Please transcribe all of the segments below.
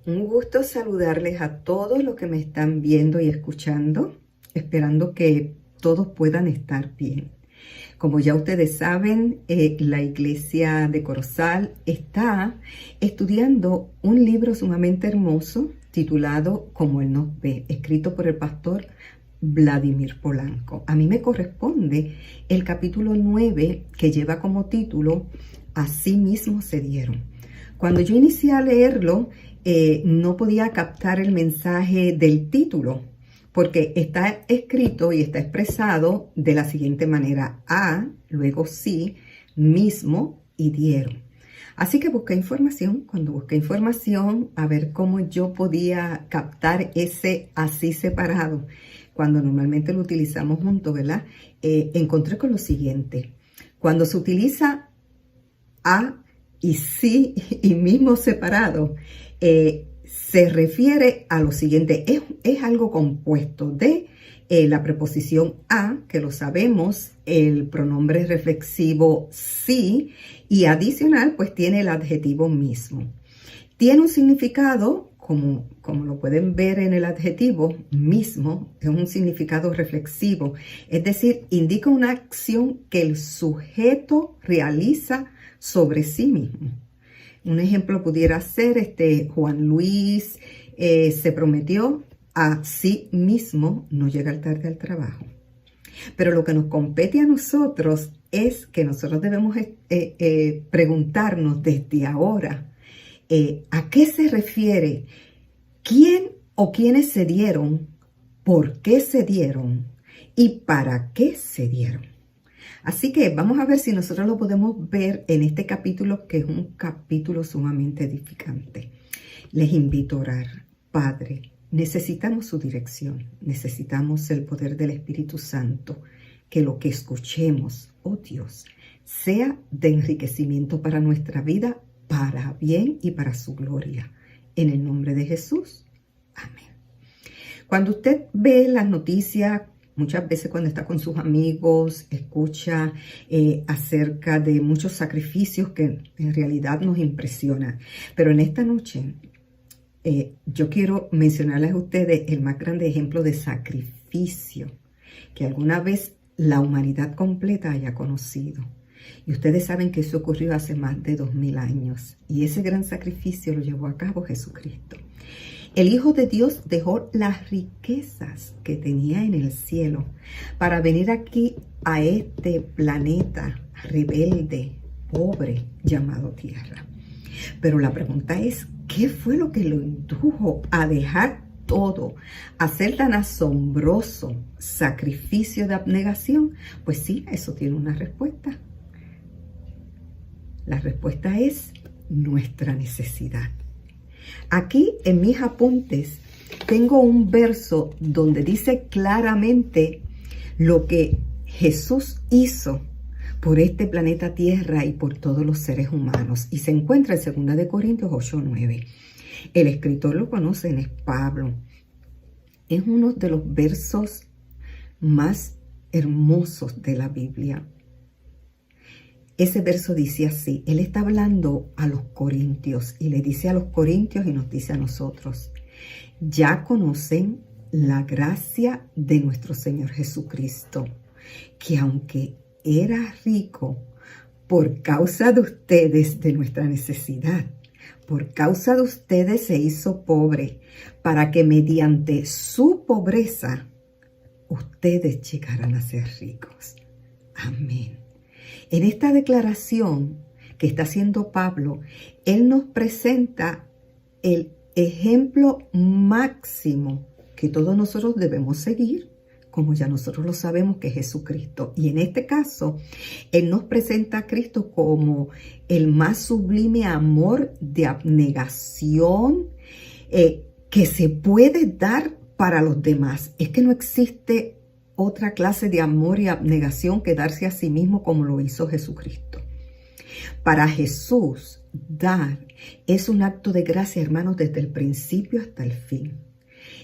Un gusto saludarles a todos los que me están viendo y escuchando, esperando que todos puedan estar bien. Como ya ustedes saben, la Iglesia de Corozal está estudiando un libro sumamente hermoso titulado Como Él nos ve, escrito por el pastor Vladimir Polanco. A mí me corresponde el capítulo 9, que lleva como título Así mismo se dieron. Cuando yo inicié a leerlo, no podía captar el mensaje del título, porque está escrito y está expresado de la siguiente manera: a, luego sí, mismo y dieron. Así que busqué información. Cuando busqué información, a ver cómo yo podía captar ese así separado, cuando normalmente lo utilizamos junto, ¿verdad? Encontré con lo siguiente: cuando se utiliza a y sí y mismo separado, se refiere a lo siguiente: es algo compuesto de la preposición a, que lo sabemos, el pronombre reflexivo sí, y adicional pues tiene el adjetivo mismo. Tiene un significado, como lo pueden ver en el adjetivo mismo, es un significado reflexivo, es decir, indica una acción que el sujeto realiza sobre sí mismo. Un ejemplo pudiera ser Juan Luis se prometió a sí mismo no llegar tarde al trabajo. Pero lo que nos compete a nosotros es que nosotros debemos preguntarnos desde ahora a qué se refiere, quién o quiénes se dieron, por qué se dieron y para qué se dieron. Así que vamos a ver si nosotros lo podemos ver en este capítulo, que es un capítulo sumamente edificante. Les invito a orar. Padre, necesitamos su dirección, necesitamos el poder del Espíritu Santo, que lo que escuchemos, oh Dios, sea de enriquecimiento para nuestra vida, para bien y para su gloria. En el nombre de Jesús. Amén. Cuando usted ve las noticias, muchas veces cuando está con sus amigos, escucha acerca de muchos sacrificios que en realidad nos impresionan. Pero en esta noche yo quiero mencionarles a ustedes el más grande ejemplo de sacrificio que alguna vez la humanidad completa haya conocido. Y ustedes saben que eso ocurrió hace más de 2000 años. Y ese gran sacrificio lo llevó a cabo Jesucristo. El Hijo de Dios dejó las riquezas que tenía en el cielo para venir aquí a este planeta rebelde, pobre, llamado Tierra. Pero la pregunta es, ¿qué fue lo que lo indujo a dejar todo, a hacer tan asombroso sacrificio de abnegación? Pues sí, eso tiene una respuesta. La respuesta es nuestra necesidad. Aquí en mis apuntes tengo un verso donde dice claramente lo que Jesús hizo por este planeta Tierra y por todos los seres humanos. Y se encuentra en 2 Corintios 8:9. El escritor lo conocen, es Pablo. Es uno de los versos más hermosos de la Biblia. Ese verso dice así: él está hablando a los corintios y le dice a los corintios y nos dice a nosotros: ya conocen la gracia de nuestro Señor Jesucristo, que aunque era rico, por causa de ustedes, de nuestra necesidad, por causa de ustedes se hizo pobre, para que mediante su pobreza ustedes llegaran a ser ricos. Amén. En esta declaración que está haciendo Pablo, él nos presenta el ejemplo máximo que todos nosotros debemos seguir, como ya nosotros lo sabemos, que es Jesucristo. Y en este caso, él nos presenta a Cristo como el más sublime amor de abnegación que se puede dar para los demás. Es que no existe otra clase de amor y abnegación que darse a sí mismo como lo hizo Jesucristo. Para Jesús, dar es un acto de gracia, hermanos, desde el principio hasta el fin.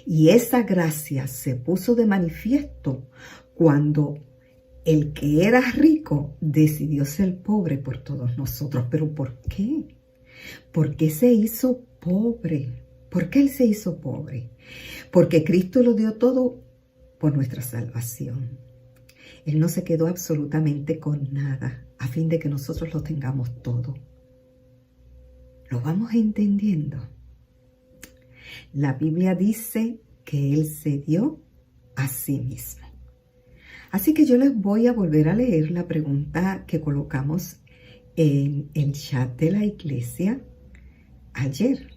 Y esa gracia se puso de manifiesto cuando el que era rico decidió ser pobre por todos nosotros. ¿Pero por qué? ¿Por qué se hizo pobre ¿Por qué Él se hizo pobre? Porque Cristo lo dio todo por nuestra salvación. Él no se quedó absolutamente con nada a fin de que nosotros lo tengamos todo. ¿Lo vamos entendiendo? La Biblia dice que Él se dio a sí mismo. Así que yo les voy a volver a leer la pregunta que colocamos en el chat de la iglesia ayer.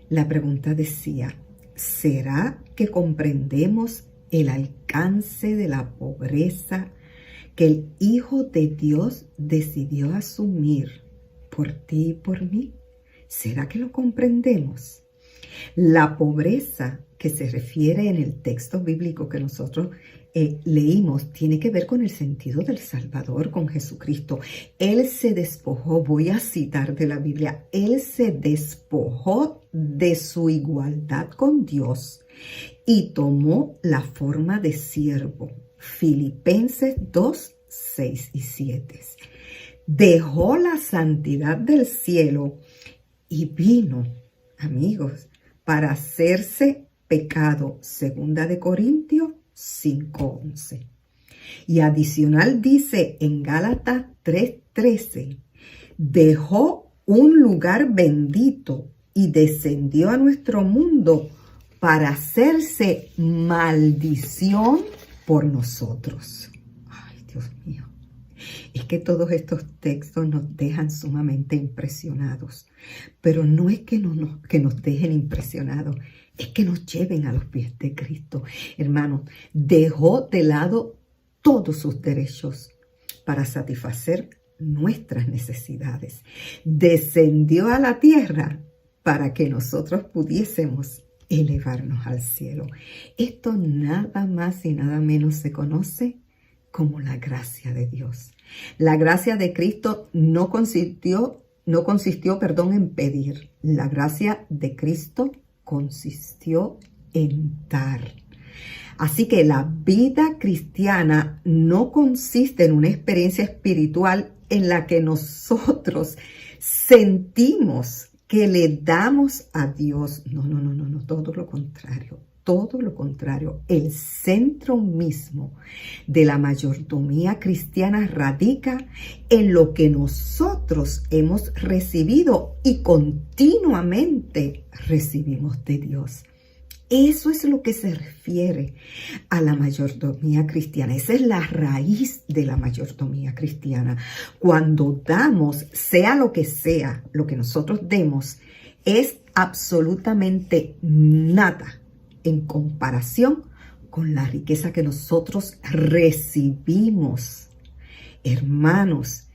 La pregunta decía, ¿será que comprendemos el alcance de la pobreza que el Hijo de Dios decidió asumir por ti y por mí? ¿Será que lo comprendemos? La pobreza que se refiere en el texto bíblico que nosotros leímos tiene que ver con el sentido del Salvador, con Jesucristo. Él se despojó, voy a citar de la Biblia, Él se despojó de su igualdad con Dios y tomó la forma de siervo. Filipenses 2, 6 y 7. Dejó la santidad del cielo y vino, amigos, para hacerse pecado. Segunda de Corintios 5:11. Y adicional dice en Gálatas 3:13, dejó un lugar bendito y descendió a nuestro mundo para hacerse maldición por nosotros. Ay, Dios mío. Es que todos estos textos nos dejan sumamente impresionados. Pero no es que nos dejen impresionados, es que nos lleven a los pies de Cristo. Hermanos, dejó de lado todos sus derechos para satisfacer nuestras necesidades. Descendió a la tierra para que nosotros pudiésemos elevarnos al cielo. Esto nada más y nada menos se conoce como la gracia de Dios. La gracia de Cristo no consistió en pedir. La gracia de Cristo consistió en dar. Así que la vida cristiana no consiste en una experiencia espiritual en la que nosotros sentimos que le damos a Dios. No, todo lo contrario. Todo lo contrario, el centro mismo de la mayordomía cristiana radica en lo que nosotros hemos recibido y continuamente recibimos de Dios. Eso es lo que se refiere a la mayordomía cristiana. Esa es la raíz de la mayordomía cristiana. Cuando damos, sea lo que nosotros demos, es absolutamente nada en comparación con la riqueza que nosotros recibimos, hermanos,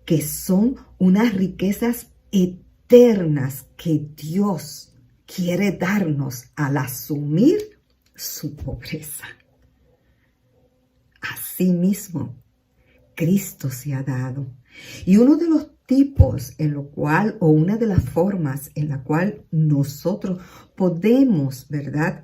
que son unas riquezas eternas que Dios quiere darnos al asumir su pobreza. Asimismo, Cristo se ha dado. Y uno de los tipos una de las formas en la cual nosotros podemos, ¿verdad?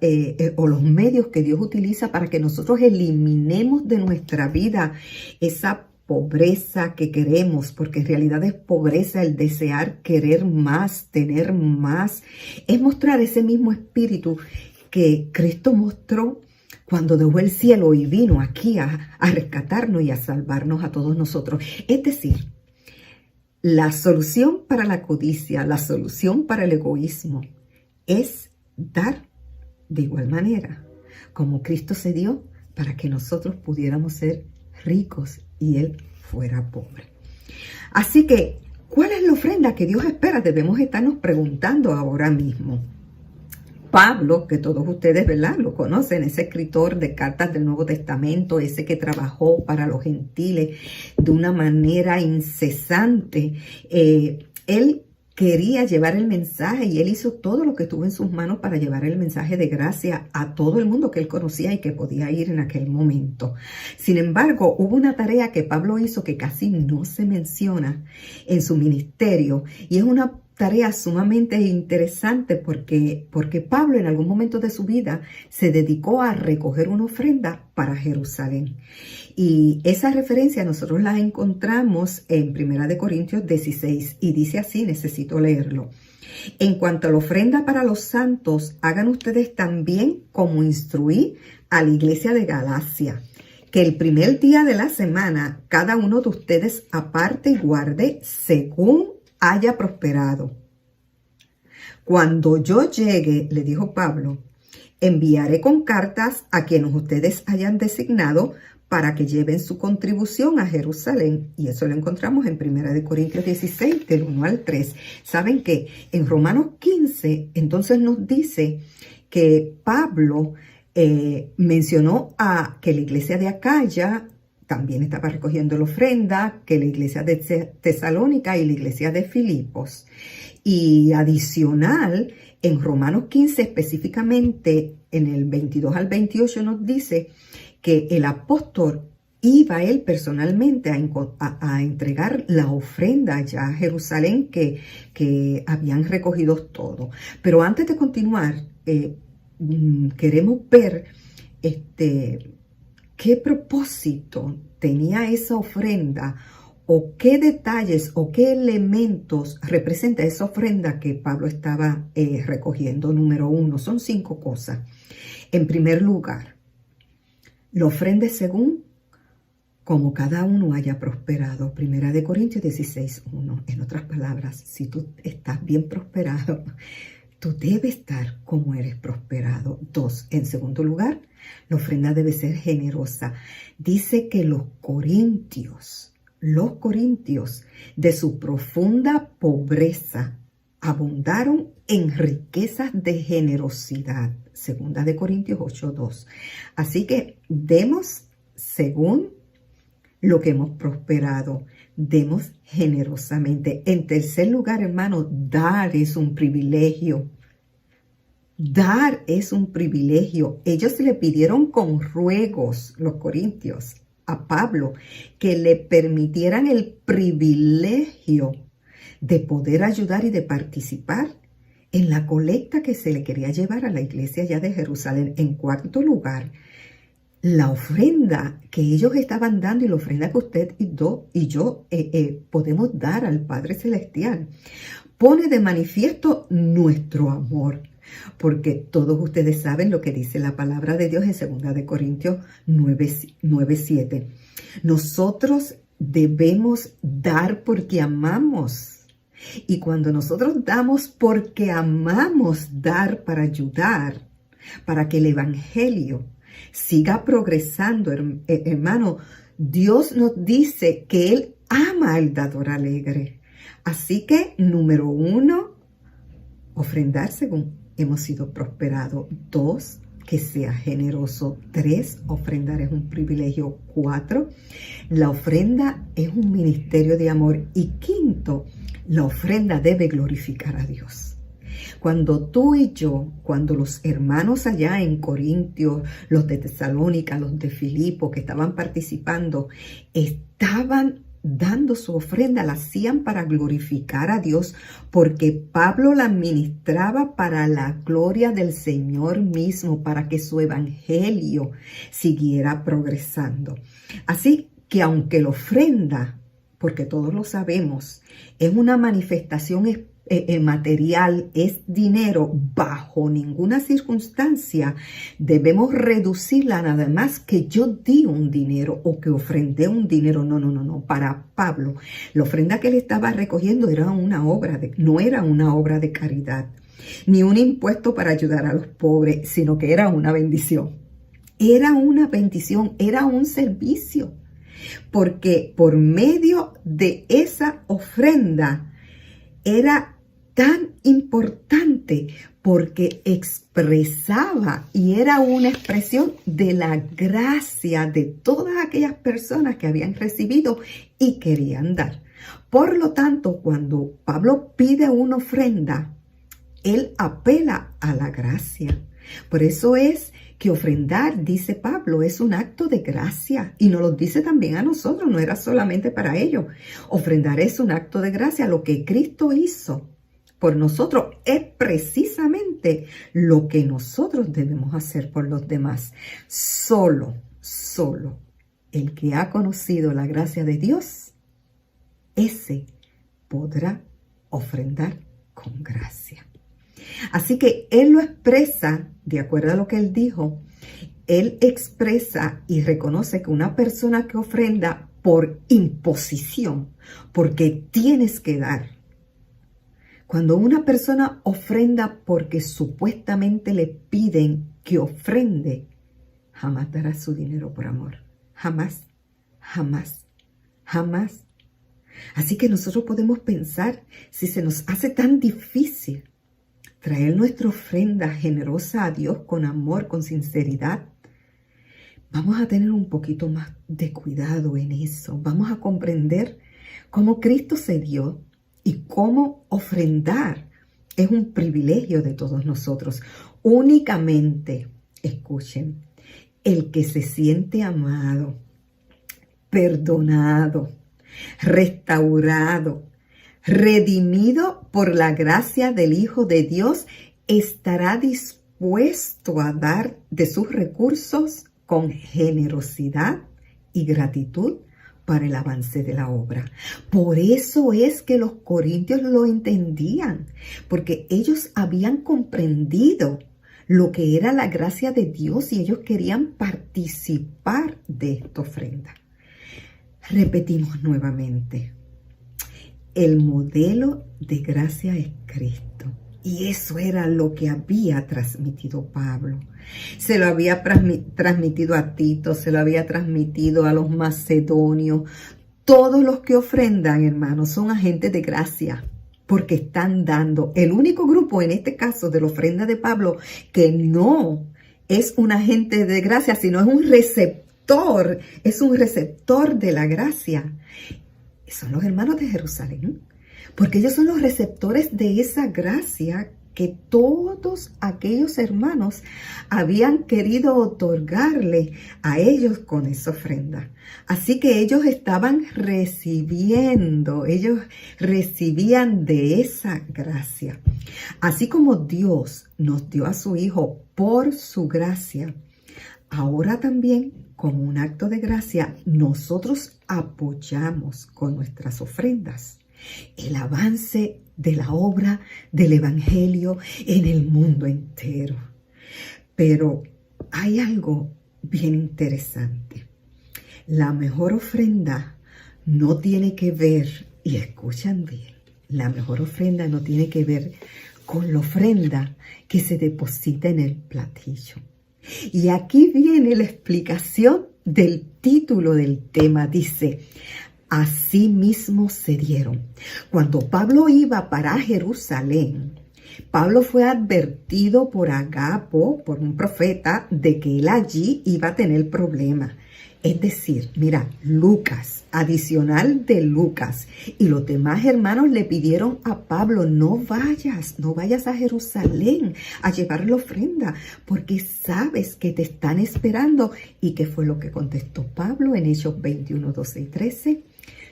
O los medios que Dios utiliza para que nosotros eliminemos de nuestra vida esa pobreza que queremos, porque en realidad es pobreza el desear querer más, tener más, es mostrar ese mismo espíritu que Cristo mostró cuando dejó el cielo y vino aquí a rescatarnos y a salvarnos a todos nosotros. Es decir, la solución para la codicia, la solución para el egoísmo es dar de igual manera, como Cristo se dio para que nosotros pudiéramos ser ricos y Él fuera pobre. Así que, ¿cuál es la ofrenda que Dios espera? Debemos estarnos preguntando ahora mismo. Pablo, que todos ustedes, ¿verdad?, lo conocen, ese escritor de cartas del Nuevo Testamento, ese que trabajó para los gentiles de una manera incesante. Él quería llevar el mensaje y él hizo todo lo que estuvo en sus manos para llevar el mensaje de gracia a todo el mundo que él conocía y que podía ir en aquel momento. Sin embargo, hubo una tarea que Pablo hizo que casi no se menciona en su ministerio y es una tarea sumamente interesante porque Pablo en algún momento de su vida se dedicó a recoger una ofrenda para Jerusalén. Y esa referencia nosotros la encontramos en 1 Corintios 16 y dice así, necesito leerlo. En cuanto a la ofrenda para los santos, hagan ustedes también como instruí a la iglesia de Galacia, que el primer día de la semana cada uno de ustedes aparte y guarde según haya prosperado. Cuando yo llegue, le dijo Pablo, enviaré con cartas a quienes ustedes hayan designado para que lleven su contribución a Jerusalén. Y eso lo encontramos en 1 Corintios 16, del 1 al 3. ¿Saben qué? En Romanos 15, entonces nos dice que Pablo mencionó a que la iglesia de Acaya también estaba recogiendo la ofrenda, que la iglesia de Tesalónica y la iglesia de Filipos. Y adicional, en Romanos 15, específicamente en el 22 al 28, nos dice que el apóstol iba él personalmente a entregar la ofrenda allá a Jerusalén que habían recogido todo. Pero antes de continuar, queremos ver qué propósito tenía esa ofrenda o qué detalles o qué elementos representa esa ofrenda que Pablo estaba recogiendo. Número 1, son 5 cosas. En primer lugar, la ofrenda es según como cada uno haya prosperado. 1 Corintios 16, 1. En otras palabras, si tú estás bien prosperado, tú debes estar como eres prosperado. 2. En segundo lugar, la ofrenda debe ser generosa. Dice que los corintios, de su profunda pobreza, abundaron en riquezas de generosidad. 2 Corintios 8:2. Así que demos según lo que hemos prosperado. Demos generosamente. En tercer lugar, hermano, dar es un privilegio. Dar es un privilegio. Ellos le pidieron con ruegos, los corintios, a Pablo, que le permitieran el privilegio de poder ayudar y de participar en la colecta que se le quería llevar a la iglesia ya de Jerusalén. En cuarto lugar, la ofrenda que ellos estaban dando y la ofrenda que usted y yo podemos dar al Padre Celestial pone de manifiesto nuestro amor. Porque todos ustedes saben lo que dice la palabra de Dios en 2 Corintios 9:7. Nosotros debemos dar porque amamos. Y cuando nosotros damos porque amamos dar para ayudar, para que el evangelio siga progresando, hermano, Dios nos dice que Él ama al dador alegre. Así que, número 1, ofrendar según hemos sido prosperados. 2, que sea generoso. 3, ofrendar es un privilegio. 4, la ofrenda es un ministerio de amor. Y 5, la ofrenda debe glorificar a Dios. Cuando tú y yo, cuando los hermanos allá en Corintios, los de Tesalónica, los de Filipos que estaban participando, estaban dando su ofrenda, la hacían para glorificar a Dios, porque Pablo la administraba para la gloria del Señor mismo, para que su evangelio siguiera progresando. Así que aunque la ofrenda, porque todos lo sabemos, es una manifestación material, es dinero, bajo ninguna circunstancia debemos reducirla nada más que yo di un dinero o que ofrendé un dinero. No. Para Pablo, la ofrenda que él estaba recogiendo era no era una obra de caridad, ni un impuesto para ayudar a los pobres, sino que era una bendición. Era una bendición, era un servicio, porque por medio de esa ofrenda era tan importante porque expresaba y era una expresión de la gracia de todas aquellas personas que habían recibido y querían dar. Por lo tanto, cuando Pablo pide una ofrenda, él apela a la gracia. Por eso es que ofrendar, dice Pablo, es un acto de gracia y nos lo dice también a nosotros, no era solamente para ellos. Ofrendar es un acto de gracia. Lo que Cristo hizo por nosotros es precisamente lo que nosotros debemos hacer por los demás. Solo el que ha conocido la gracia de Dios, ese podrá ofrendar con gracia. Así que él lo expresa, de acuerdo a lo que él dijo, él expresa y reconoce que una persona que ofrenda por imposición, porque tienes que dar. Cuando una persona ofrenda porque supuestamente le piden que ofrende, jamás dará su dinero por amor. Jamás, jamás, jamás. Así que nosotros podemos pensar, si se nos hace tan difícil traer nuestra ofrenda generosa a Dios con amor, con sinceridad, vamos a tener un poquito más de cuidado en eso. Vamos a comprender cómo Cristo se dio y cómo ofrendar es un privilegio de todos nosotros. Únicamente, escuchen, el que se siente amado, perdonado, restaurado, redimido por la gracia del Hijo de Dios, estará dispuesto a dar de sus recursos con generosidad y gratitud para el avance de la obra. Por eso es que los corintios lo entendían, porque ellos habían comprendido lo que era la gracia de Dios y ellos querían participar de esta ofrenda. Repetimos nuevamente, el modelo de gracia es Cristo. Y eso era lo que había transmitido Pablo. Se lo había transmitido a Tito, se lo había transmitido a los macedonios. Todos los que ofrendan, hermanos, son agentes de gracia, porque están dando. El único grupo, en este caso, de la ofrenda de Pablo, que no es un agente de gracia, sino es un receptor de la gracia, son los hermanos de Jerusalén, porque ellos son los receptores de esa gracia que todos aquellos hermanos habían querido otorgarle a ellos con esa ofrenda. Así que ellos estaban recibiendo, ellos recibían de esa gracia. Así como Dios nos dio a su Hijo por su gracia, ahora también, como un acto de gracia, nosotros apoyamos con nuestras ofrendas el avance de la obra del Evangelio en el mundo entero. Pero hay algo bien interesante. La mejor ofrenda no tiene que ver, y escuchan bien, la mejor ofrenda no tiene que ver con la ofrenda que se deposita en el platillo. Y aquí viene la explicación del título del tema. Dice, así mismo se dieron. Cuando Pablo iba para Jerusalén, Pablo fue advertido por Agapo, por un profeta, de que él allí iba a tener problemas. Es decir, mira, Lucas, adicional de Lucas, y los demás hermanos le pidieron a Pablo, no vayas a Jerusalén a llevar la ofrenda, porque sabes que te están esperando. ¿Y qué fue lo que contestó Pablo en Hechos 21, 12 y 13?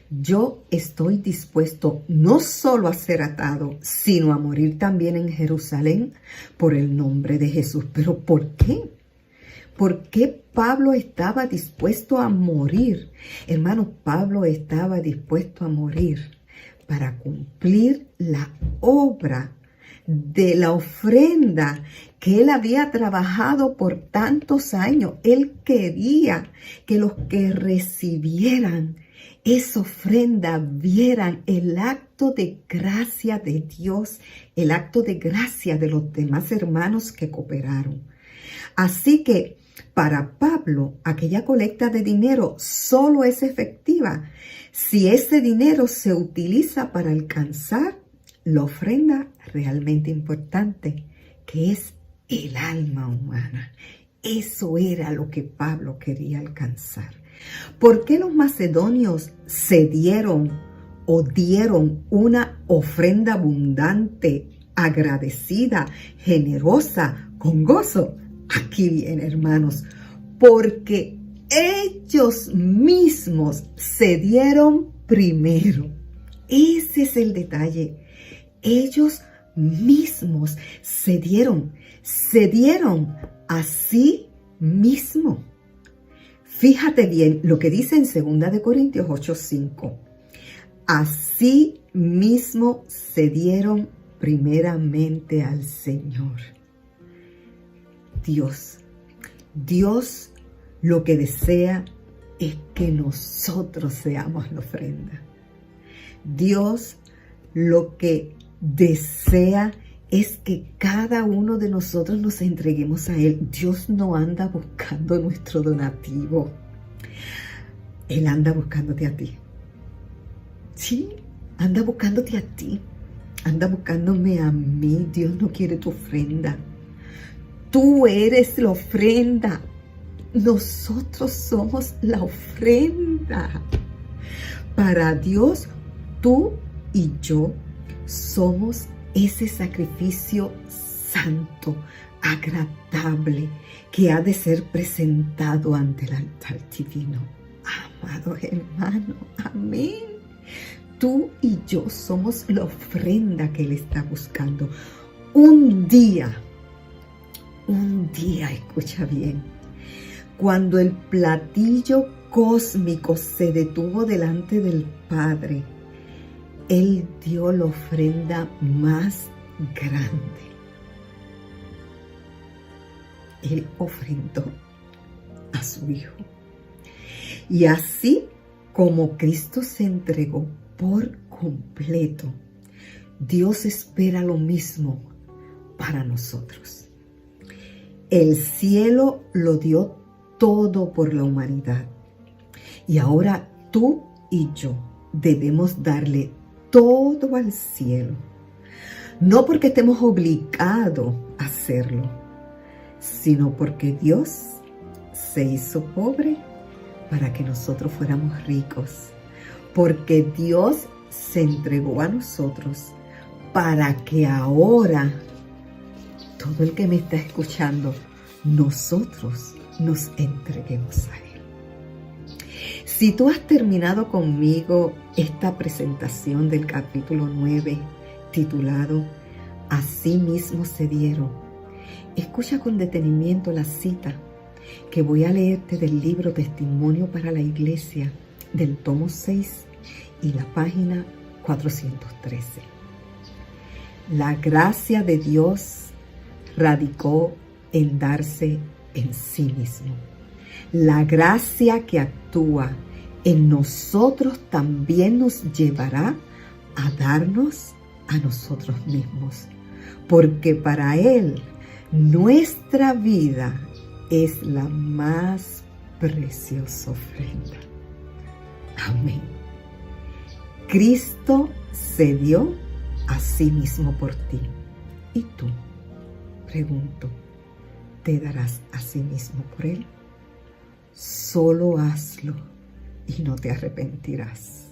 Yo estoy dispuesto no solo a ser atado, sino a morir también en Jerusalén por el nombre de Jesús. ¿Pero por qué? ¿Por qué Pablo estaba dispuesto a morir? Hermano, Pablo estaba dispuesto a morir para cumplir la obra de la ofrenda que él había trabajado por tantos años. Él quería que los que recibieran esa ofrenda vieran el acto de gracia de Dios, el acto de gracia de los demás hermanos que cooperaron. Así que para Pablo, aquella colecta de dinero solo es efectiva si ese dinero se utiliza para alcanzar la ofrenda realmente importante, que es el alma humana. Eso era lo que Pablo quería alcanzar. ¿Por qué los macedonios se dieron o dieron una ofrenda abundante, agradecida, generosa, con gozo? Aquí viene, hermanos, porque ellos mismos se dieron primero. Ese es el detalle. Ellos mismos se dieron a sí mismos. Fíjate bien lo que dice en 2 Corintios 8:5. Así mismo se dieron primeramente al Señor. Dios lo que desea es que nosotros seamos la ofrenda. Dios lo que desea es que cada uno de nosotros nos entreguemos a Él. Dios no anda buscando nuestro donativo. Él anda buscándote a ti. Sí, anda buscándote a ti. Anda buscándome a mí. Dios no quiere tu ofrenda. Tú eres la ofrenda. Nosotros somos la ofrenda. Para Dios, tú y yo somos ese sacrificio santo, agradable, que ha de ser presentado ante el altar divino. Amado hermano, amén. Tú y yo somos la ofrenda que Él está buscando. Un día, escucha bien, cuando el platillo cósmico se detuvo delante del Padre, Él dio la ofrenda más grande. Él ofrendó a su Hijo. Y así como Cristo se entregó por completo, Dios espera lo mismo para nosotros. El cielo lo dio todo por la humanidad. Y ahora tú y yo debemos darle todo al cielo. No porque estemos obligados a hacerlo, sino porque Dios se hizo pobre para que nosotros fuéramos ricos. Porque Dios se entregó a nosotros para que ahora, todo el que me está escuchando, nosotros nos entreguemos a Él. Si tú has terminado conmigo esta presentación del capítulo 9, titulado Así mismo se dieron, escucha con detenimiento la cita que voy a leerte del libro Testimonio para la Iglesia, del tomo 6 y la página 413. La gracia de Dios radicó en darse en sí mismo. La gracia que actúa en nosotros también nos llevará a darnos a nosotros mismos, porque para Él nuestra vida es la más preciosa ofrenda. Amén. Cristo se dio a sí mismo por ti. ¿Y tú? Pregunto, ¿te darás a sí mismo por Él? Solo hazlo y no te arrepentirás.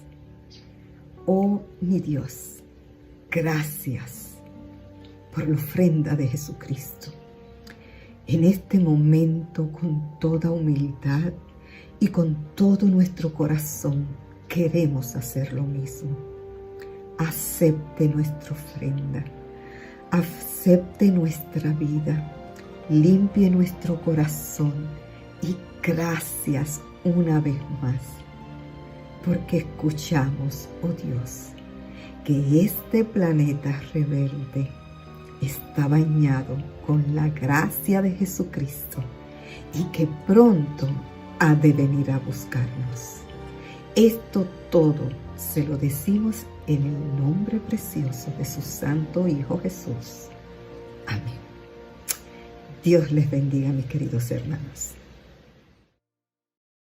Oh mi Dios, gracias por la ofrenda de Jesucristo. En este momento, con toda humildad y con todo nuestro corazón, queremos hacer lo mismo. Acepte nuestra ofrenda, acepte nuestra vida, limpie nuestro corazón y gracias una vez más, porque escuchamos, oh Dios, que este planeta rebelde está bañado con la gracia de Jesucristo y que pronto ha de venir a buscarnos. Esto todo se lo decimos en el nombre precioso de su Santo Hijo Jesús. Amén. Dios les bendiga, mis queridos hermanos.